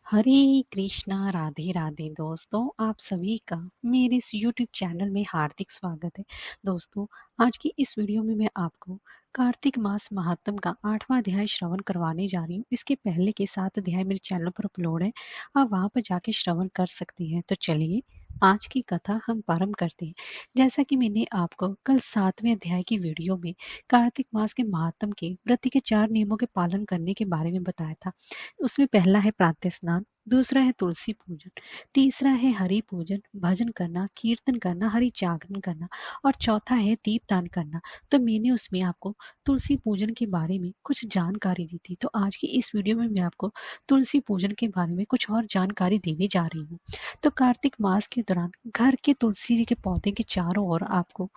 हरे कृष्णा राधे राधे दोस्तों, आप सभी का मेरे इस YouTube चैनल में हार्दिक स्वागत है। दोस्तों, आज की इस वीडियो में मैं आपको कार्तिक मास महात्म का 8वां अध्याय श्रवण करवाने जा रही हूँ। इसके पहले के 7 अध्याय मेरे चैनल पर अपलोड है, आप वहां पर जाके श्रवण कर सकती हैं। तो चलिए आज की कथा हम प्रारंभ करते हैं। जैसा कि मैंने आपको कल 7वें अध्याय की वीडियो में कार्तिक मास के महात्म के व्रत के 4 नियमों के पालन करने के बारे में बताया था। उसमें पहला है प्रातः स्नान, दूसरा है तुलसी पूजन, तीसरा है हरि पूजन, भजन करना, कीर्तन करना, हरि जागरण करना और चौथा है दीपदान करना। तो मैंने उसमें आपको तुलसी पूजन के बारे में कुछ जानकारी दी थी। तो आज की इस वीडियो में मैं आपको तुलसी पूजन के बारे में कुछ और जानकारी देने जा रही हूँ। तो कार्तिक मास के दौरान घर के तुलसी जी के पौधे के चारों ओर आपको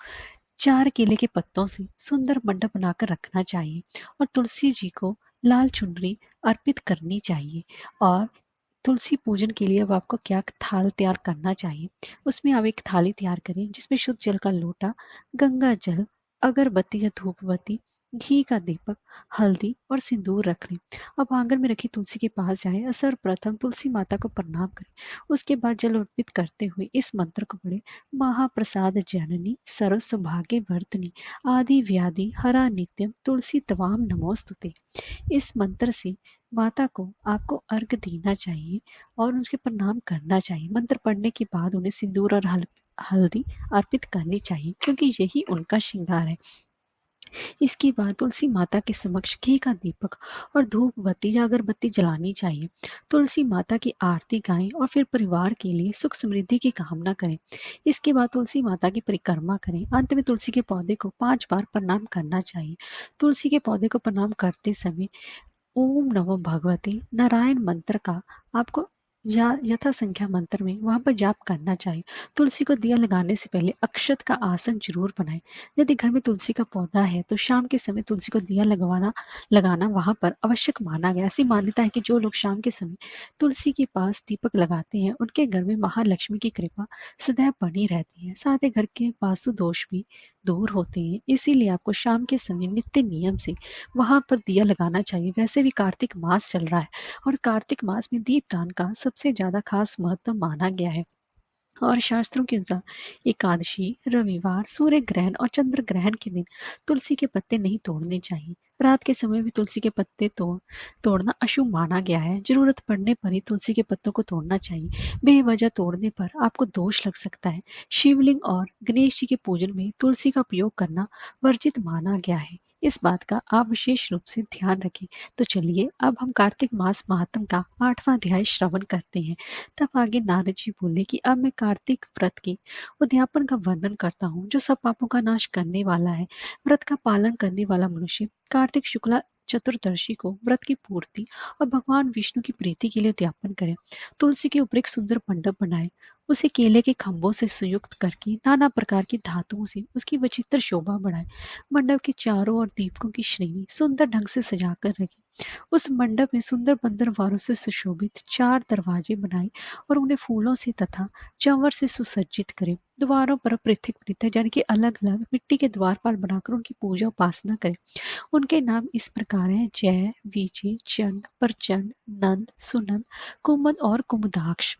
4 केले के पत्तों से सुंदर मंडप बनाकर रखना चाहिए और तुलसी जी को लाल चुनरी अर्पित करनी चाहिए। और तुलसी पूजन के लिए अब आपको क्या थाल तैयार करना चाहिए। उसमें आप एक थाली तैयार करें जिसमें शुद्ध जल का लोटा, गंगा जल, अगरबत्ती या धूपबत्ती, घी का दीपक, हल्दी और सिंदूर रख लें। अब आंगन में रखी तुलसी के पास जाएं और सर्वप्रथम तुलसी माता को प्रणाम करें। उसके बाद जल अर्पित करते हुए इस मंत्र को पढ़ें। महाप्रसाद जननी सर्व सौभाग्य वर्तनी आदि व्याधि हरा नित्यम तुलसी तवाम नमोस्तुते। इस मंत्र से माता को आपको अर्घ देना चाहिए और उसके प्रणाम करना चाहिए। मंत्र पढ़ने के बाद उन्हें सिंदूर और हल्दी अर्पित करनी चाहिए क्योंकि यही उनका श्रृंगार है। इसके बाद तुलसी माता के समक्ष घी का दीपक और धूप बत्ती या अगरबत्ती जलानी चाहिए। तुलसी माता की आरती गाएं और फिर परिवार के लिए सुख समृद्धि की कामना करें। इसके बाद तुलसी माता की परिक्रमा करें। अंत में तुलसी के पौधे को 5 बार प्रणाम करना चाहिए। तुलसी के पौधे को प्रणाम करते समय ओम नमो भगवते नारायण मंत्र का आपको या यथा संख्या मंत्र में वहां पर जाप करना चाहिए। तुलसी को दिया लगाने से पहले अक्षत का आसन जरूर बनाएं। यदि घर में तुलसी का पौधा है तो शाम के समय तुलसी को दिया लगाना वहां पर आवश्यक माना गया। ऐसी मान्यता है कि जो लोग शाम के समय तुलसी के पास दीपक लगाते हैं उनके घर में महालक्ष्मी की कृपा सदैव बनी रहती है। साथ ही घर के वास्तु दोष भी दूर होते हैं। इसीलिए आपको शाम के समय नित्य नियम से वहां पर दिया लगाना चाहिए। वैसे भी कार्तिक मास चल रहा है और कार्तिक मास में दीपदान का सबसे ज्यादा खास महत्व माना गया है। और शास्त्रों के अनुसार एकादशी, रविवार, सूर्य ग्रहण और चंद्र ग्रहण के दिन तुलसी के पत्ते नहीं तोड़ने चाहिए। रात के समय भी तुलसी के पत्ते तोड़ना अशुभ माना गया है। जरूरत पड़ने पर ही तुलसी के पत्तों को तोड़ना चाहिए। बेवजह तोड़ने पर आपको दोष लग सकता है। शिवलिंग और गणेश जी के पूजन में तुलसी का प्रयोग करना वर्जित माना गया है। इस बात का आप विशेष रूप से ध्यान रखें। तो चलिए अब हम कार्तिक मास महात्म का 8वां अध्याय श्रवण करते हैं। तब आगे नारद जी बोले कि अब मैं कार्तिक व्रत के उद्यापन का वर्णन करता हूँ जो सब पापों का नाश करने वाला है। व्रत का पालन करने वाला मनुष्य कार्तिक शुक्ला चतुर्दशी को व्रत की पूर्ति और भगवान विष्णु की प्रीति के लिए उद्यापन करे। तुलसी के ऊपर एक सुंदर मंडप बनाए, उसे केले के खंभों से संयुक्त करके नाना प्रकार की धातुओं से उसकी विचित्र शोभा बढ़ाए। मंडप के चारों ओर दीपकों की श्रेणी सुंदर ढंग से सजाकर रखी। उस मंडप में सुंदर बंदरवारों से सुशोभित 4 दरवाजे बनाए और उन्हें फूलों से तथा चंवर से सुसज्जित करें। द्वारों पर पृथक पृथक यानी कि अलग अलग मिट्टी के द्वारपाल बनाकर उनकी पूजा उपासना करें। उनके नाम इस प्रकार हैं: जय, विजय, चंड, प्रचंड, नंद, सुनंद, कुमुद और कुमुदाक्ष।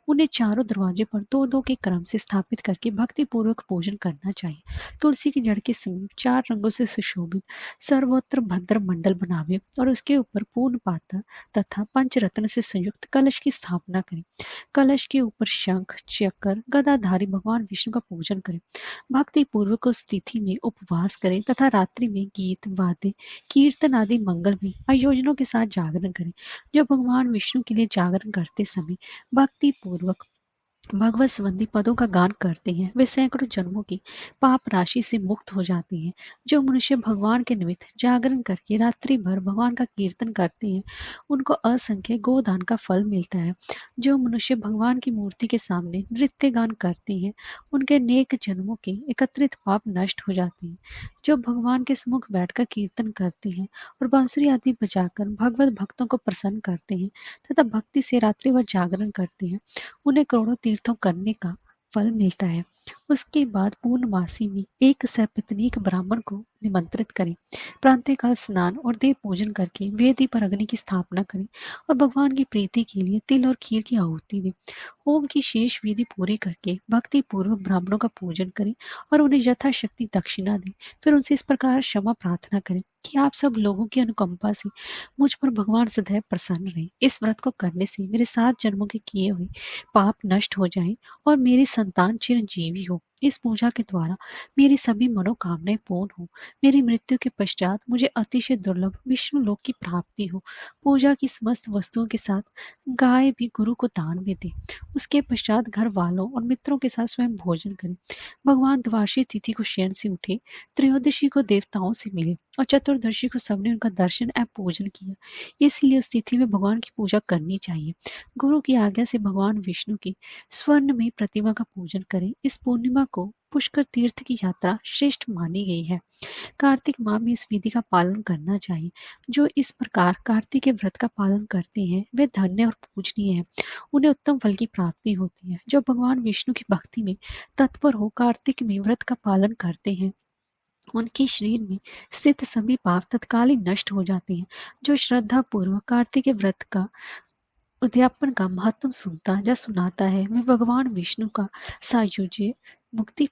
उन्हें चारों दरवाजे पर दो दो के क्रम से स्थापित करके भक्ति पूर्वक पूजन करना चाहिए। तुलसी की जड़ के समीप 4 रंगों से सुशोभित सर्वोत्तर भद्र मंडल बनावे और उसके ऊपर पूर्ण पात्र तथा पंचरत्न से संयुक्त कलश की स्थापना करें। कलश के ऊपर शंख, चक्र, गदाधारी भगवान विष्णु का पूजन करें। भक्ति पूर्वक उस तिथि में उपवास करें तथा रात्रि में गीत, वाद्य, कीर्तन आदि मंगलमय आयोजनों के साथ जागरण करें। जो भगवान विष्णु के लिए जागरण करते समय भक्ति पूर्वक भगवत संबंधी पदों का गान करते हैं वे सैकड़ों जन्मों की पाप राशि से मुक्त हो जाते हैं। जो मनुष्य भगवान के निमित्त जागरण करके रात्रि भर भगवान का कीर्तन करते हैं उनको असंख्य गोदान का फल मिलता है। जो मनुष्य भगवान की मूर्ति के सामने नृत्य गान करते हैं उनके नेक जन्मों के एकत्रित पाप नष्ट हो जाते हैं। जो भगवान के सम्मुख बैठकर कीर्तन करते हैं और बांसुरी आदि बजाकर भगवत भक्तों को प्रसन्न करते हैं तथा भक्ति से रात्रि भर जागरण करते हैं उन्हें करोड़ों तीर्थों करने का फल मिलता है। उसके बाद पूर्णमासी में एक सपत्नीक ब्राह्मण को निमंत्रित करें। प्रातःकाल स्नान और देव पूजन करके वेदी पर अग्नि की स्थापना करें और भगवान की प्रीति के लिए तिल और खीर की आहुति दें। होम की शेष विधि पूरी करके भक्ति पूर्वक ब्राह्मणों का पूजन करें और उन्हें यथाशक्ति दक्षिणा दें। फिर उनसे इस प्रकार क्षमा प्रार्थना करें कि आप सब लोगों की अनुकंपा से मुझ पर भगवान सदैव प्रसन्न रहे। इस व्रत को करने से मेरे 7 जन्मों के किए हुए पाप नष्ट हो जाएं और मेरी संतान चिरंजीवी हो। इस पूजा के द्वारा मेरी सभी मनोकामनाएं पूर्ण हो। मेरी मृत्यु के पश्चात मुझे अतिशय दुर्लभ विष्णु लोक की प्राप्ति हो। पूजा की समस्त वस्तुओं के साथ गाय भी गुरु को दान में दे। उसके पश्चात घर वालों और मित्रों के साथ स्वयं भोजन करें। भगवान द्वादशी तिथि को शयन से उठे, त्रयोदशी को देवताओं से मिले और चतुर्दशी को सबने उनका दर्शन एवं पूजन किया। इसलिए उस तिथि में भगवान की पूजा करनी चाहिए। गुरु की आज्ञा से भगवान विष्णु की स्वर्ण में प्रतिमा का पूजन करें। इस पूर्णिमा को पुष्कर तीर्थ की यात्रा श्रेष्ठ मानी गई है। कार्तिक माह में इस विधि का पालन करना चाहिए। जो इस प्रकार कार्तिक के व्रत का पालन करते हैं वे धन्य और पूजनीय हैं। उन्हें उत्तम फल की प्राप्ति होती है। जो भगवान विष्णु की भक्ति में तत्पर हो कार्तिक में व्रत का पालन करते हैं उनके शरीर में स्थित सभी पाप तत्काल ही नष्ट हो जाते हैं। जो श्रद्धा पूर्वक कार्तिक के व्रत का उद्यापन का महत्व सुनता या सुनाता है वह भगवान विष्णु का सायुज्य मुक्ति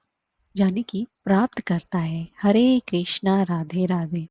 यानी कि प्राप्त करता है। हरे कृष्णा राधे राधे।